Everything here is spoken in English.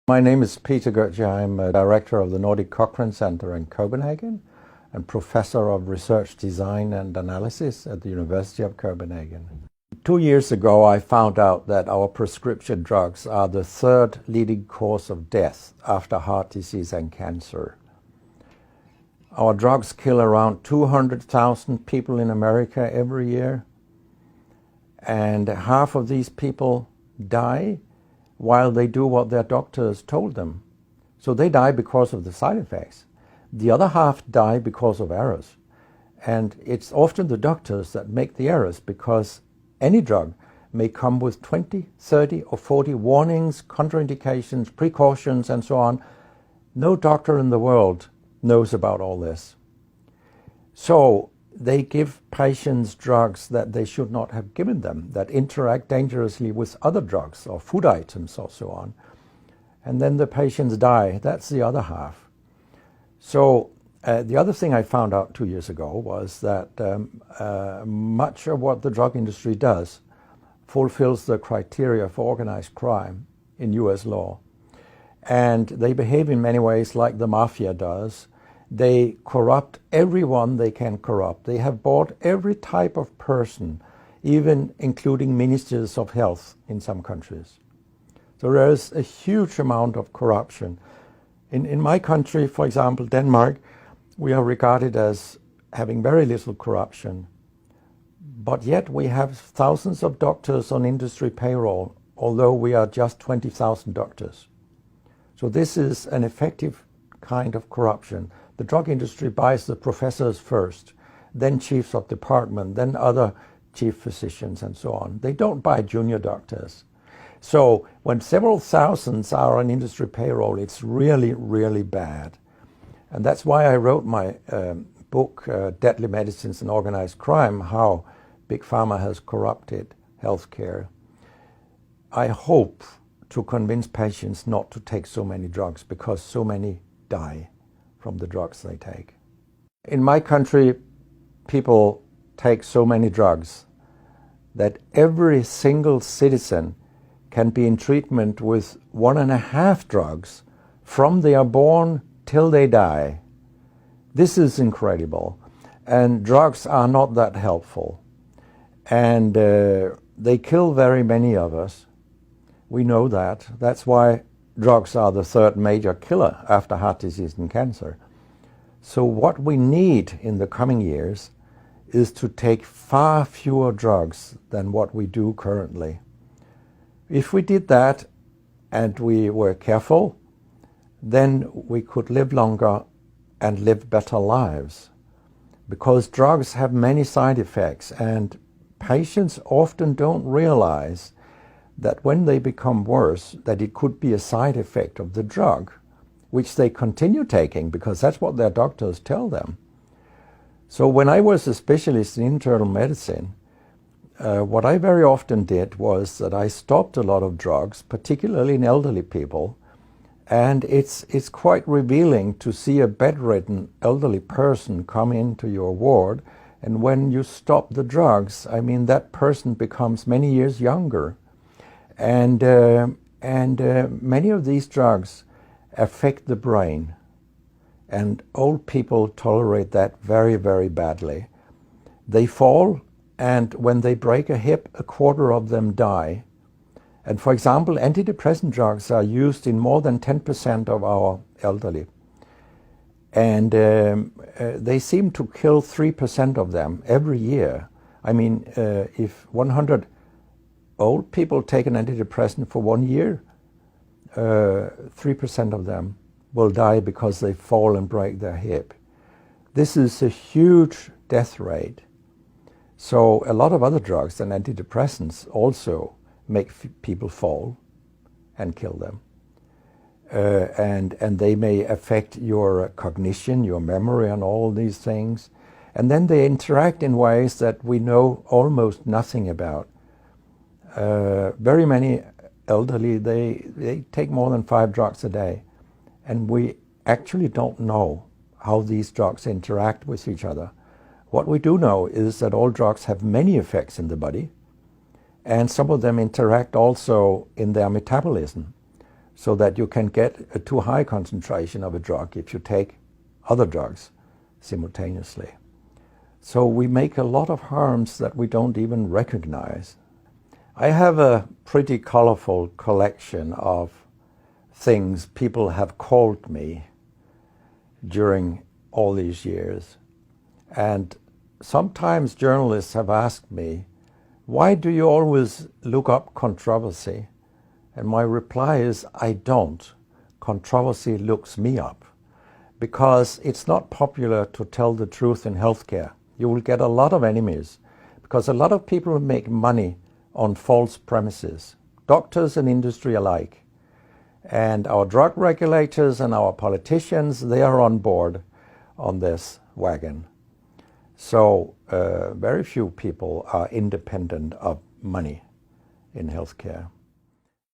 My name is Peter Goetje. I'm a director of the Nordic Cochrane Center in Copenhagen and professor of research design and analysis at the University of Copenhagen. 2 years ago, I found out that our prescription drugs are the third leading cause of death after heart disease and cancer. Our drugs kill around 200,000 people in America every year, and half of these people die while they do what their doctors told them. So they die because of the side effects. The other half die because of errors. And it's often the doctors that make the errors, because any drug may come with 20, 30 or 40 warnings, contraindications, precautions, and so on. No doctor in the world knows about all this. So they give patients drugs that they should not have given them, that interact dangerously with other drugs or food items or so on. And then the patients die. That's the other half. So the other thing I found out 2 years ago was that much of what the drug industry does fulfills the criteria for organized crime in US law. And they behave in many ways like the mafia does. They corrupt everyone they can corrupt. They have bought every type of person, even including ministers of health in some countries. So there is a huge amount of corruption. In my country, for example, Denmark, we are regarded as having very little corruption. But yet we have thousands of doctors on industry payroll, although we are just 20,000 doctors. So this is an effective kind of corruption. The drug industry buys the professors first, then chiefs of department, then other chief physicians and so on. They don't buy junior doctors. So when several thousands are on industry payroll, it's really, really bad. And that's why I wrote my book, Deadly Medicines and Organized Crime, How Big Pharma Has Corrupted Healthcare. I hope to convince patients not to take so many drugs, because so many die from the drugs they take. In my country, people take so many drugs that every single citizen can be in treatment with 1.5 drugs from they are born till they die. This is incredible. And drugs are not that helpful. And they kill very many of us. We know that. That's why drugs are the third major killer after heart disease and cancer. So what we need in the coming years is to take far fewer drugs than what we do currently. If we did that and we were careful, then we could live longer and live better lives. Because drugs have many side effects, and patients often don't realize that when they become worse, that it could be a side effect of the drug, which they continue taking because that's what their doctors tell them. So when I was a specialist in internal medicine, what I very often did was that I stopped a lot of drugs, particularly in elderly people, and it's quite revealing to see a bedridden elderly person come into your ward, and when you stop the drugs, I mean, that person becomes many years younger. And many of these drugs affect the brain, and old people tolerate that very, very badly. They fall, and when they break a hip, 1/4 of them die. And for example, antidepressant drugs are used in more than 10% of our elderly. And they seem to kill 3% of them every year. I mean, if 100 old people take an antidepressant for 1 year, 3% of them will die because they fall and break their hip. This is a huge death rate. So a lot of other drugs than antidepressants also make people fall and kill them. And they may affect your cognition, your memory, and all these things. And then they interact in ways that we know almost nothing about. Very many elderly, they take more than 5 drugs a day. And we actually don't know how these drugs interact with each other. What we do know is that all drugs have many effects in the body, and some of them interact also in their metabolism. so that you can get a too high concentration of a drug if you take other drugs simultaneously. So we make a lot of harms that we don't even recognize. I have a pretty colorful collection of things people have called me during all these years. And sometimes journalists have asked me, why do you always look up controversy? And my reply is, I don't. Controversy looks me up. Because it's not popular to tell the truth in healthcare. You will get a lot of enemies, because a lot of people make money on false premises, doctors and industry alike. And our drug regulators and our politicians, they are on board on this wagon. So very few people are independent of money in healthcare.